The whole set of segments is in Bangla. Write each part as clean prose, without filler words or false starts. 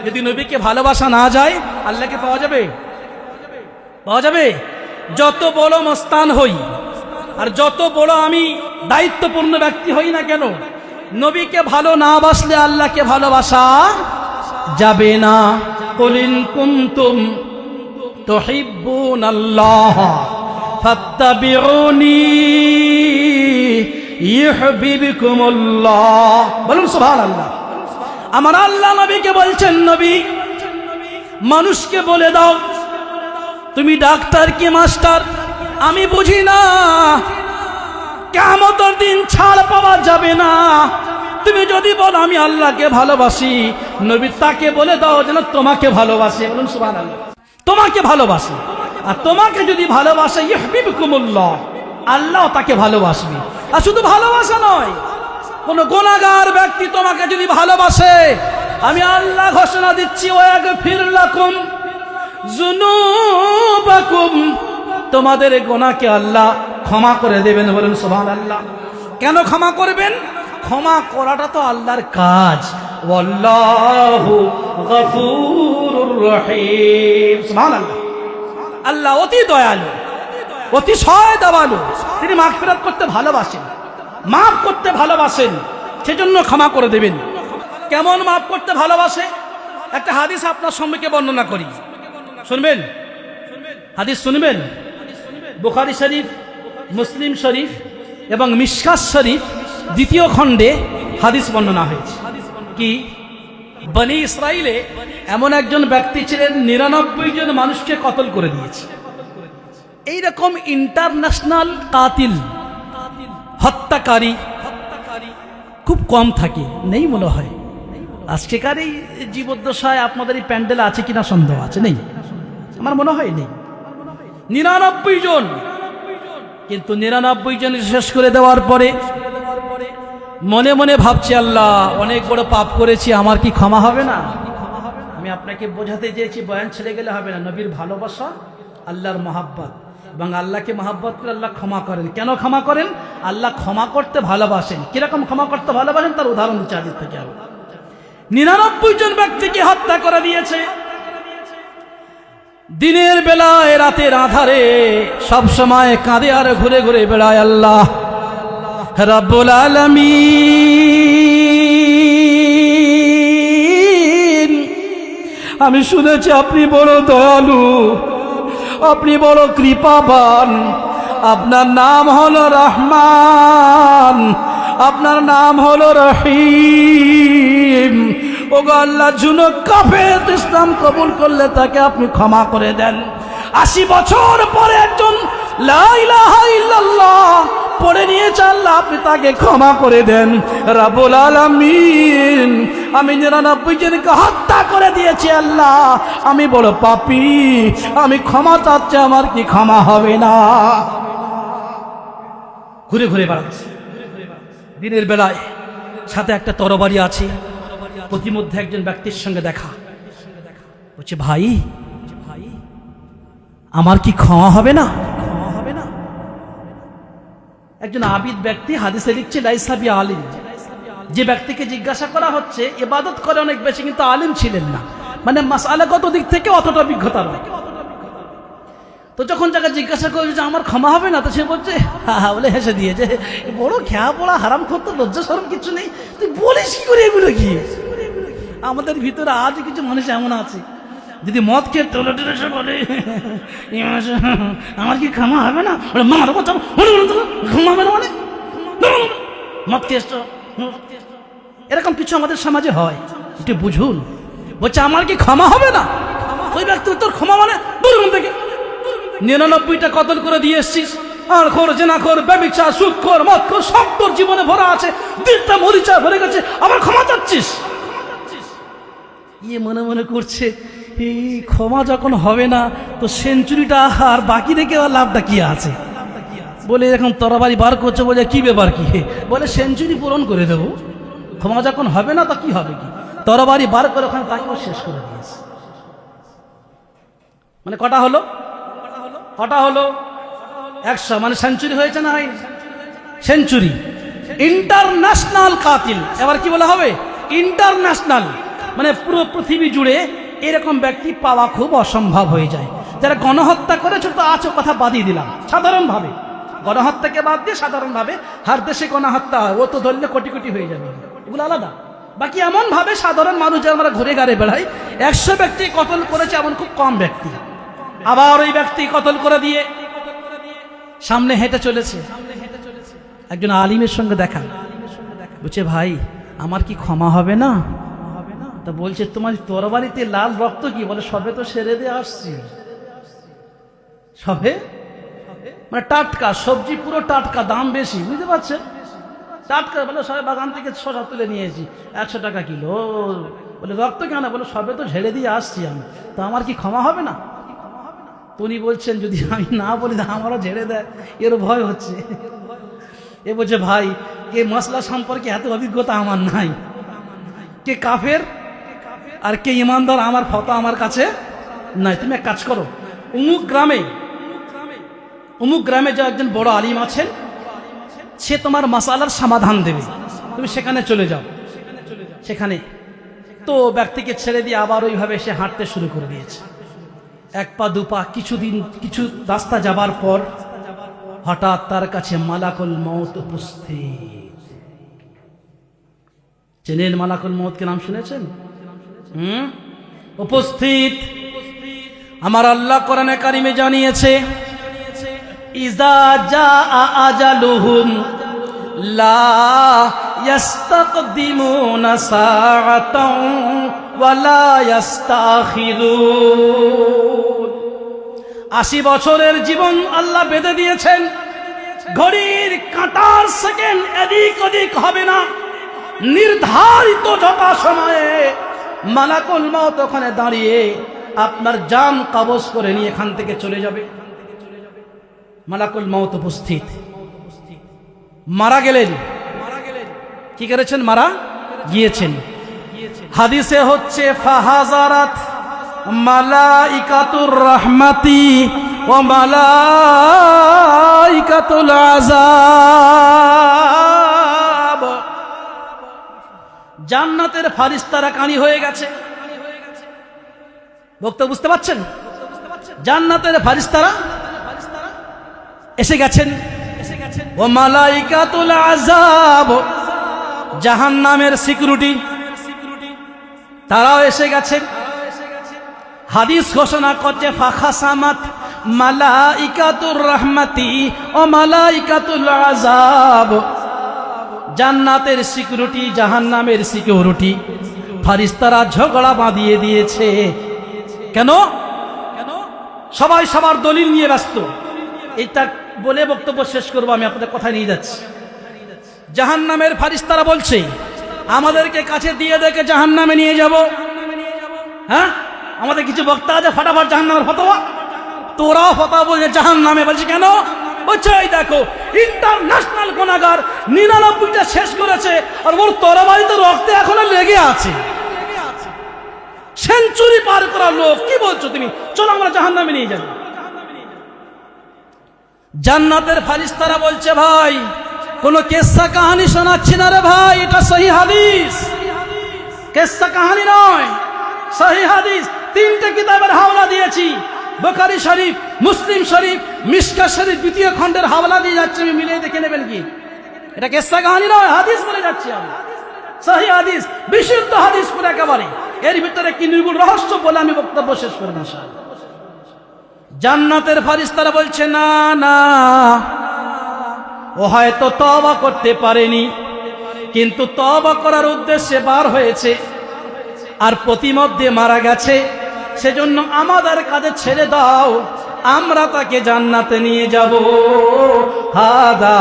যদি নবীকে ভালোবাসা না যায় আল্লাহকে পাওয়া যাবে? পাওয়া যাবে? যত বড় মস্তান হই আর যত বড় আমি দায়িত্বপূর্ণ ব্যক্তি হই না কেন, নবীকে ভালো না বাসলে আল্লাহকে ভালোবাসা যাবে না। কুল ইন কুনতুম তুহিব্বুনাল্লাহ ফাত্তাবিউনি ইউহিব্বুকুমুল্লাহ। বলুন সুবহানাল্লাহ। আমার আল্লাহ নবীকে বলছেন, নবী মানুষকে বলে দাও তুমি ডাক্তার কি মাস্টার আমি বুঝি না, কিয়ামতের দিন ছাড় পাওয়া যাবে না। তুমি যদি বলো আমি আল্লাহকে ভালোবাসি, নবী তাকে বলে দাও যেন তোমাকে ভালোবাসে। বলুন সুবহানাল্লাহ। তোমাকে ভালোবাসে, আর তোমাকে যদি ভালোবাসে ইউহিব্বুকুমুল্লাহ, আল্লাহ তাকে ভালোবাসবে। আর শুধু ভালোবাসা নয়, কোন গুনাহগার ব্যক্তি তোমাকে যদি ভালোবাসে, আমি আল্লাহ ঘোষণা দিচ্ছি ওয়াগফির লাকুম যুনুবাকুম, তোমাদের গুনাহকে আল্লাহ ক্ষমা করে দেবেন। বলুন সুবহানাল্লাহ। কেন ক্ষমা করবেন? ক্ষমা করাটা তো আল্লাহর কাজ। ওয়াল্লাহু গফুরুর রহিম। সুবহানাল্লাহ। আল্লাহ অতি দয়ালু, অতিশয় দয়ালু। তিনি মাগফিরাত করতে ভালোবাসেন, মাফ করতে ভালোবাসেন, সেজন্য ক্ষমা করে দেবেন। কেমন মাফ করতে ভালোবাসে? একটা হাদিস আপনার সম্মুখে বর্ণনা করি, শুনবেন? হাদিস শুনবেন? বুখারী শরীফ, মুসলিম শরীফ এবং মিশকাত শরীফ দ্বিতীয় খণ্ডে হাদিস বর্ণনা হয়েছে। কি? বনি ইসরাইলে এমন একজন ব্যক্তি ছিলেন 99 জন মানুষকে কতল করে দিয়েছে। এইরকম ইন্টারন্যাশনাল কাতিল, হত্যাকারী খুব কম থাকে, নেই মনে হয়। আজকেকার এই জীবদ্দশায় আপনাদের এই প্যান্ডেলে আছে কিনা সন্দেহ আছে, নেই আমার মনে হয়, নেই। 99 জন, কিন্তু 99 জন শেষ করে দেওয়ার পরে মনে মনে ভাবছি আল্লাহ অনেক বড় পাপ করেছি, আমার কি ক্ষমা হবে না? আমি আপনাকে বোঝাতে চেয়েছি, বয়ান ছেড়ে গেলে হবে না। নবীর ভালোবাসা, আল্লাহর মহাব্বত, এবং আল্লাহকে মহাব্বত করে আল্লাহ ক্ষমা করেন। কেন ক্ষমা করেন? আল্লাহ ক্ষমা করতে ভালোবাসেন। কিরকম ক্ষমা করতে ভালোবাসেন তার উদাহরণ দিচ্ছে হাদিস থেকে। 99 জন ব্যক্তিকে হত্যা করে দিয়েছে। দিনের বেলায় রাতের আধারে সব সময় কাঁদে আর ঘুরে ঘুরে বেড়ায় আল্লাহ রাব্বুল আলামিন। আমি শুনেছি আপনি বড় দয়ালু, আপনি বড় কৃপাবান, আপনার নাম হলো রহমান, আপনার নাম হলো রহিম। ওগো আল্লাহ, জুনুব কাফের ইসলাম কবুল করলে তাকে আপনি ক্ষমা করে দেন। 80 বছর পরে একজন লা ইলাহা ইল্লাল্লাহ পড়ে নিয়েছে, আল্লাহ আপনি তাকে ক্ষমা করে দেন। রাব্বুল আলামিন, আমি 99 জনকে হত্যা করে দিয়েছি আল্লাহ, আমি বড় পাপী, আমি ক্ষমা চাচ্ছি, আমার কি ক্ষমা হবে না? ঘুরে ঘুরে বেড়াচ্ছে দিনের বেলায়, সাথে একটা তরবারি আছে। প্রতিমধ্যে একজন ব্যক্তির সঙ্গে দেখা, বলছে ভাই আমার কি ক্ষমা হবে না? একজন আবিদ ব্যক্তি হাদিসে লিখছে লাইসা বি আলিম। যে ব্যক্তিকে জিজ্ঞাসা করা হচ্ছে ইবাদত করে অনেক বেশি, কিন্তু আলিম ছিলেন না, মানে মাসআলাগত দিক থেকে অতটা অভিজ্ঞতা নয়। তো যখন যাকে জিজ্ঞাসা করছে যে আমার ক্ষমা হবে না, তো সে বলছে হা বলে হেসে দিয়েছে, বড় খেয়া পড়া হারাম করতে লজ্জা শরম কিছু নেই, তুই বলিস কি করে এগুলো? কি আমাদের ভিতরে আজ কিছু মানুষ এমন আছে, যদি মদ খেয়ে টোলে টোলে বলে আমার কি ক্ষমা হবে না, মারবো ঘুমাবে না, মানে মদ খেয়ে এরকম কিছু আমাদের সমাজে হয়। একটু বুঝুন। বলছে আমার কি ক্ষমা হবে না? ওই ব্যক্তি তোর ক্ষমা মানে দূর থেকে 99টা কতল করে দিয়ে এসছিস, আর খোর জেনাখোর ব্যভিচার সুদখোর মদখোর সব তোর জীবনে ভরা আছে, দিনটা মরিচা ভরে গেছে, আবার ক্ষমা চাচ্ছিস? ইয়ে মনে মনে করছে এই ক্ষমা যখন হবে না তো সেঞ্চুরিটা আর বাকি রেখে আর লাভটা কি আছে? বলে এরকম তরবারি বার করছে, বলে কি ব্যাপার কি? বলে সেঞ্চুরি পূরণ করে দেবো, ক্ষমা যখন হবে না তা কি হবে? কি তরবারি বার করে ওখানে তাকেও শেষ করে দিয়েছে। মানে কটা হলো? 100, মানে সেঞ্চুরি হয়েছে না? সেঞ্চুরি। ইন্টারন্যাশনাল কাতিল। এবার কি বলা হবে? ইন্টারন্যাশনাল। মানে পুরো পৃথিবী জুড়ে এরকম ব্যক্তি পাওয়া খুব অসম্ভব হয়ে যায়। যারা গণহত্যা করেছে তো আছো কথা বাদিয়ে দিলাম, সাধারণভাবে গণহত্যাকে বাদ দিয়ে সাধারণভাবে হার দেশে গণহত্যা হয়, ও তো ধরলে কোটি কোটি হয়ে যাবে, এগুলো আলাদা। বাকি এমন ভাবে সাধারণ মানুষ যারা আমরা ঘুরে গাড়ে বেড়াই, 100 ব্যক্তি কতল করেছে এমন খুব কম ব্যক্তি। আবার ওই ব্যক্তি কতল করে দিয়ে সামনে হেঁটে চলেছে, একজন আলিমের সঙ্গে দেখা, বলছে ভাই আমার কি ক্ষমা হবে না? তা বলছে তোমার তরবারিতে লাল রক্ত কি? বলে সবে তো সেরে দিয়ে আসছি, সবে মানে টাটকা সবজি, পুরো টাটকা, দাম বেশি, বুঝতে পারছেন? টাটকা বলে সবে বাগান থেকে শসা তুলে নিয়েছি, 100 টাকা কিলো। বলে রক্ত কেন? বলে সবে তো ঝেড়ে দিয়ে আসছি আমি, তো আমার কি ক্ষমা হবে না? উনি বলছেন যদি আমি না বলি আমারও ঝেড়ে দেয়, এর ভয় হচ্ছে। এ বলছে ভাই কে মশলা সম্পর্কে এত অভিজ্ঞতা আমার নাই, কে কাফের আর কে ইমানদার আমার ফটো আমার কাছে নাই। তুমি এক কাজ করো, অমুক গ্রামে যে একজন বড় আলিম আছেন, সে তোমার মাসালার সমাধান দেবে, তুমি সেখানে চলে যাও। সেখানে তো ব্যক্তিকে ছেড়ে দিয়ে আবার ওইভাবে সে হাঁটতে শুরু করে দিয়েছে। 1 পা 2 পা কিছু রাস্তা যাবার পর হঠাৎ তার কাছে মালাকুল মউত উপস্থিত। চেনেন মালাকুল মউত কে নাম শুনেছেন? উপস্থিত। আমার আল্লাহ কোরআনে কারিমে জানিয়েছে, ইজা জাআ আজালুহুম লা ইস্তাকদিমুনা সাআতাও ওয়া লা ইস্তাখিরুন। 80 বছরের জীবন আল্লাহ বেঁধে দিয়েছেন, ঘড়ির কাঁটার সেকেন্ড এদিক ওদিক হবে না। নির্ধারিত যথা সময়ে মালাকুল মউত ওখানে দাঁড়িয়ে আপনার জান কবজ করে নিয়ে এখান থেকে চলে যাবে। মালাকুল মউত উপস্থিত। মারা গেলেন, কি করেছেন? মারা গিয়েছেন। হাদিসে হচ্ছে ফাহাজারাত মালাইকাতুর রাহমাতি ওয়া মালাইকাতুল আযাব। জান্নাতের ফারিস্তারা কানি হয়ে গেছে। বক্তব্য বুঝতে পারছেন? জান্নাতের ফারিস্তারা এসে গেছেন। ও মালাইকাতুল আযাব, জাহান্নামের সিকিউরিটি, তারাও এসে গেছেন। হাদিস ঘোষণা করছে ফাখাসামাত মালাইকাতুর রাহমাতি ও মালাইকাতুল আযাব। জান্নাতের সিকিউরিটি, জাহান্নামের সিকিউরিটি, ফারিস্তারা ঝগড়া বাঁধিয়ে দিয়েছে। কেন? সবাই সবার দলিল নিয়ে ব্যস্ত। এইটা বলে বক্তব্য শেষ করবো, আমি আপনাদের কথায় নিয়ে যাচ্ছি। জাহান্নামের ফারিস্তারা বলছে আমাদেরকে কাছে দিয়ে দেখে জাহান্নামে নিয়ে যাব। হ্যাঁ, আমাদের কিছু বক্তা আছে ফাটাফাট জাহান্নামের ফতোয়া, তোরাও ফতোয়া বলছে জাহান্নামে। বলছে কেন? বলছে এই দেখো ইন্টারন্যাশনাল গুনাহগার 99টা শেষ করেছে, আর ওর তরবারিতে রক্তে এখনো লেগে আছে। সেঞ্চুরি পার করা লোক, কি বলছো তুমি? চলো আমরা জাহান্নামে নিয়ে যাব। জান্নাতের ফারিস্তারা বলছে ভাই কোন কেসা কাহানি শোনাচ্ছি না রে ভাই, এটা সহি হাদিস, কেসা কাহানি নয়, সহি হাদিস। 3টে কিতাবের হাওলা দিয়েছি, বুখারী শরীফ, মুসলিম শরীফ, মিশকাত শরীফ 2য় খণ্ডের হাওলা দিয়ে যাচ্ছে, আমি মিলিয়ে দেখে নেবেন কি। এটা কেসা কাহানি নয়, হাদিস বলে যাচ্ছি আমি, সহি হাদিস, বিশুদ্ধ হাদিস পুরো একেবারে। এর ভিতরে কি নির্গুণ রহস্য বলে আমি বক্তব্য শেষ করব ইনশাআল্লাহ। জান্নাতের ফারিস্তারা বলছে না না, ও হয়তো তওবা করতে পারেনি, কিন্তু তওবা করার উদ্দেশ্যে বার হয়েছে আর প্রতিমধ্যে মারা গেছে, সেজন্য আমাদের কাছে ছেড়ে দাও, আমরা তাকে জান্নাতে নিয়ে যাব। হাদা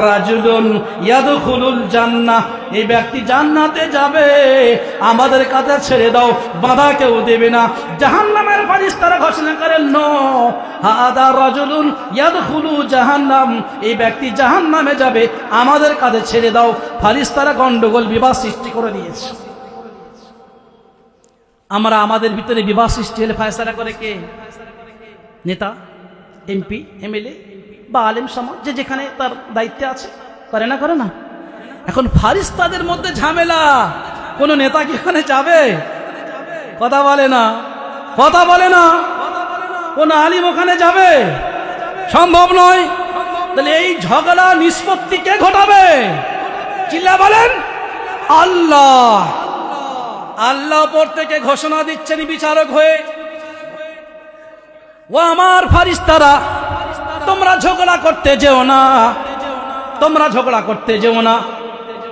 রাজুলুন ইয়াদখুলুল জান্নাহ, এই ব্যক্তি জান্নাতে যাবে, আমাদের কাছে ছেড়ে দাও, বাধা কেউ দেবে না। জাহান্নামের ফারিস্তারা ঘোষণা করেন নো, হাদা রাজুলুন ইয়াদখুলু জাহান্নাম, এই ব্যক্তি জাহান্নামে যাবে, আমাদের কাছে ছেড়ে দাও। ফারিস্তারা গন্ডগোল, বিবাদ সৃষ্টি করে দিয়েছে। আমরা আমাদের ভিতরে বিবাদ সৃষ্টি হলে ফয়সালা করে কে? নেতা, এমপি, এমএলএ বা আলেম সমাজ, যে যেখানে তার দায়িত্বে আছে, করে না? এখন ফারিস্তাদের মধ্যে ঝামেলা, কোন নেতা কি ওখানে যাবে? কথা বলে না, কথা বলে না। কোন আলিম ওখানে যাবে? সম্ভব নয়। তাহলে এই ঝগড়া নিষ্পত্তি কে ঘটাবে? চিল্লা বলেন আল্লাহ। আল্লাহ উপর থেকে ঘোষণা দিচ্ছেন বিচারক হয়ে, ও আমার ফারিস্তারা, তোমরা ঝগড়া করতে যেও না, তোমরা ঝগড়া করতে যেও না।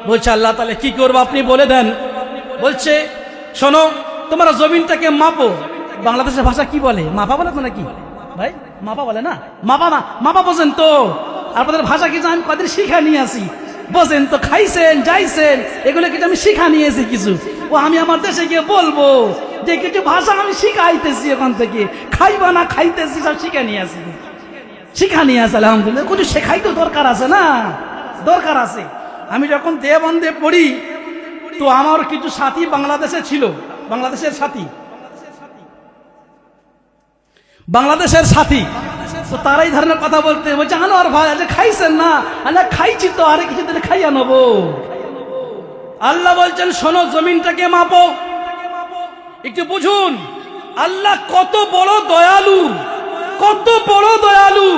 বলছে আল্লাহ তাহলে কি করবো আপনি বলে দেন। বলছে শোনো, তোমরা জমিনটাকে মাপো। বাংলাদেশের ভাষা কি বলে? মাপা বলে তো নাকি ভাই? মাপা বলে না? মাপা না, মাপা বোঝেন তো? আপনাদের ভাষা কিছু আমি কদিন শিখা নিয়ে আসি, বোঝেন তো? খাইছেন, যাইছেন, এগুলো কিছু আমি শিখা নিয়েছি কিছু। ও আমি আমার দেশে গিয়ে বলবো যে কিছু ভাষা আমি শিখাইতেছি, ওখান থেকে খাইবা না খাইতেছি সব শিখা নিয়ে আসি, শিখা নিয়ে আসে। আলহামদুলিল্লাহ, কিছু শেখাই তো দরকার আছে না? দরকার আছে। আমি যখন দেওবন্দে পড়ি তো আমার কিছু সাথী বাংলাদেশে ছিল, বাংলাদেশের সাথী, বাংলাদেশের সাথী, তো তারাই ধরনের কথা বলতে বলছে আনোয়ার ভাই আজ খাইছেন না? আল্লাহ খাইছি তো, আরে কিছু দিলে খাইয়া নেবো। আল্লাহ বলছেন শোনো, জমিনটাকে মাপো, একটু বুঝুন আল্লাহ কত বড় দয়ালু, কত বড় দয়ালু,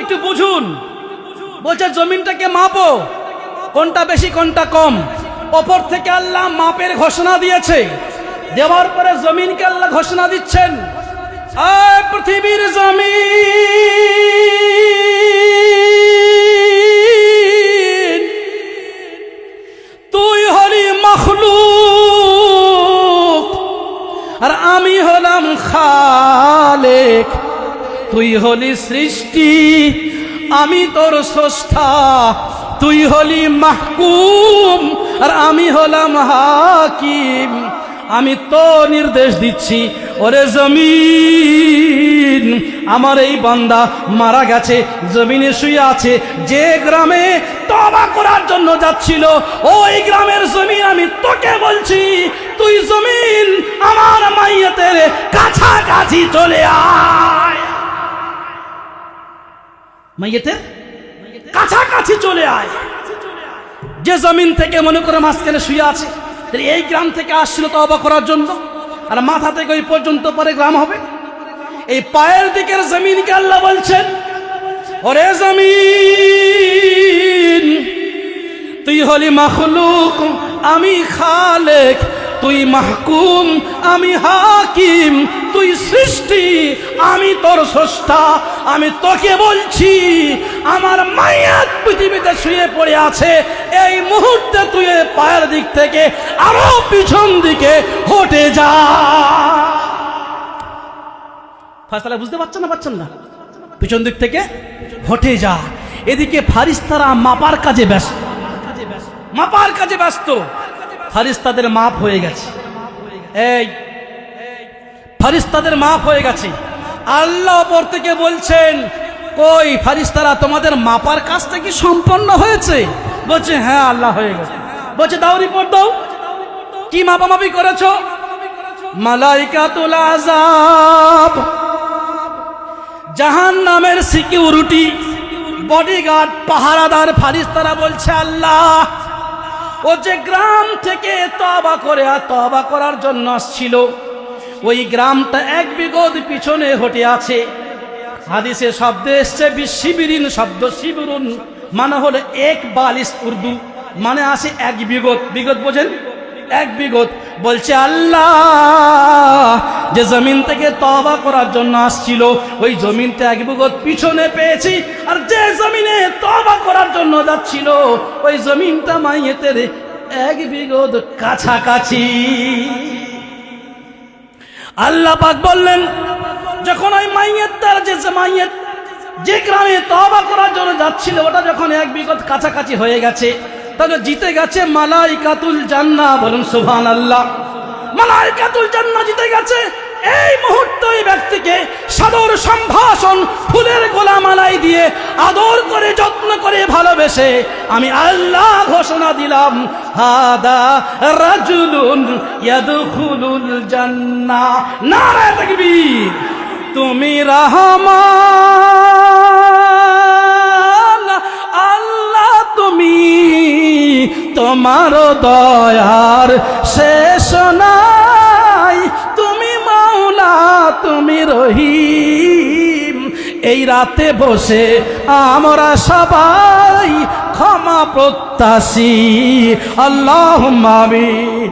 একটু বুঝুন। বলছে জমিনটাকে মাপো, কোনটা বেশি কোনটা কম। ওপর থেকে আল্লাহ মাপের ঘোষণা দিয়েছে, দেওয়ার পরে জমিনকে আল্লাহ ঘোষণা দিচ্ছেন, আয় পৃথিবীর জমিন, তুই হলি মখলুক আর আমি হলাম খালেক। তুই হলি সৃষ্টি, আমি তোর স্রষ্টা। তুই হলি মাহকুম আর আমি হলাম হাকিম। আমি তো নির্দেশ দিচ্ছি, ওরে জমিন, আমার এই বান্দা মারা গেছে, জমিনে শুয়ে আছে। যে গ্রামে তওবা করার জন্য যাচ্ছিল, ওই গ্রামের জমিন আমি তোকে বলছি, তুই জমিন আমার মাইয়াতের কাছাকাছি চলে আয়, মাইয়াতের কাছাকাছি চলে আয়। যে জমিন থেকে মনে করে মাঝখানে শুয়ে আছে, এই গ্রাম থেকে আসছিল তওবা করার জন্য, আর মাথা থেকে ওই পর্যন্ত পরে গ্রাম হবে। এই পায়ের দিকের জমিনকে আল্লাহ বলছেন, ওরে জমিন, তুই হলি মাখলুক, আমি খালেক। তুই মাহকুম, আমি হাকিম। তুই সৃষ্টি, আমি তোর স্রষ্টা। আমি তোকে বলছি, আমার মাইয়াত পৃথিবীতে শুয়ে পড়ে আছে, এই মুহূর্তে তুই পায়ের দিক থেকে আরো পিছন দিকে হটে যা। ফায়সালা বুঝতে পারছেন না? পাচ্ছেন না? পিছন দিক থেকে হটে যা। এদিকে ফারিস্তারা মাপার কাজে ব্যস্ত, মাপার কাজে ব্যস্ত। ফারিস্তাদের মাপ হয়ে গেছে, এই ফারিস্তাদের মাপ হয়ে গেছে। আল্লাহ ওপর থেকে বলছেন, কই ফারিস্তারা তোমাদের মাপার কাজটা কি সম্পন্ন হয়েছে? বলছে হ্যাঁ আল্লাহ হয়ে গেছে। বলছে দাও রিপোর্ট দাও, কি মাপামাপি করেছো? মালাইকাতুল আযাব, জাহান্নামের সিকিউরিটি বডিগার্ড, পাহারাদার ফারিস্তারা বলছে আল্লাহ, ও যে গ্রাম থেকে তওবা করে আর তওবা করার জন্য আসছিল, ওই গ্রামটা এক বিগত পিছনে হটে আছে। হাদিসে শব্দ এসছে বিশিবিরিন, শব্দ শিবিরুন মানে হলো এক বালিশ, উর্দু মানে আসে এক বিগত। বিগত বোঝেন? এক বিগত। বলছে আল্লাহ, যে জমিন থেকে তওবা করার জন্য আসছিল, ওই জমিনটা এক বিগত পিছনে পেয়েছি, আর যে জমিনে তওবা করার জন্য যাচ্ছিল, ওই জমিনটা মাইয়েতের এক বিগত কাছাকাছি। আল্লাহ পাক বললেন, যখন ওই মাইয়েতটার যে মাইয়েত যে গ্রামে তওবা করার জন্য যাচ্ছিল, ওটা যখন এক বিগত কাছাকাছি হয়ে গেছে, তাহলে জিতে গেছে মালাইকাতুল জান্নাহ। বলুন সুবহানাল্লাহ। মালাইকাতুল জান্নাহ জিতে গেছে। এই মুহূর্তে ওই ব্যক্তিকে সাদর সম্ভাষণ, ফুলের গোলামালাই দিয়ে আদর করে, যত্ন করে, ভালোবেসে আমি আল্লাহ ঘোষণা দিলাম, হাদা রাজুলুন ইয়াদখুলুল জান্নাহ। নারে তাকবীর। তুমি রহমান, আল্লাহ তুমি, তোমার দয়ার শেষ নাই। তুমি তুমি রহিম। এই রাতে বসে আমরা সবাই ক্ষমা প্রত্যাশী। আল্লাহুম্মা আমিন।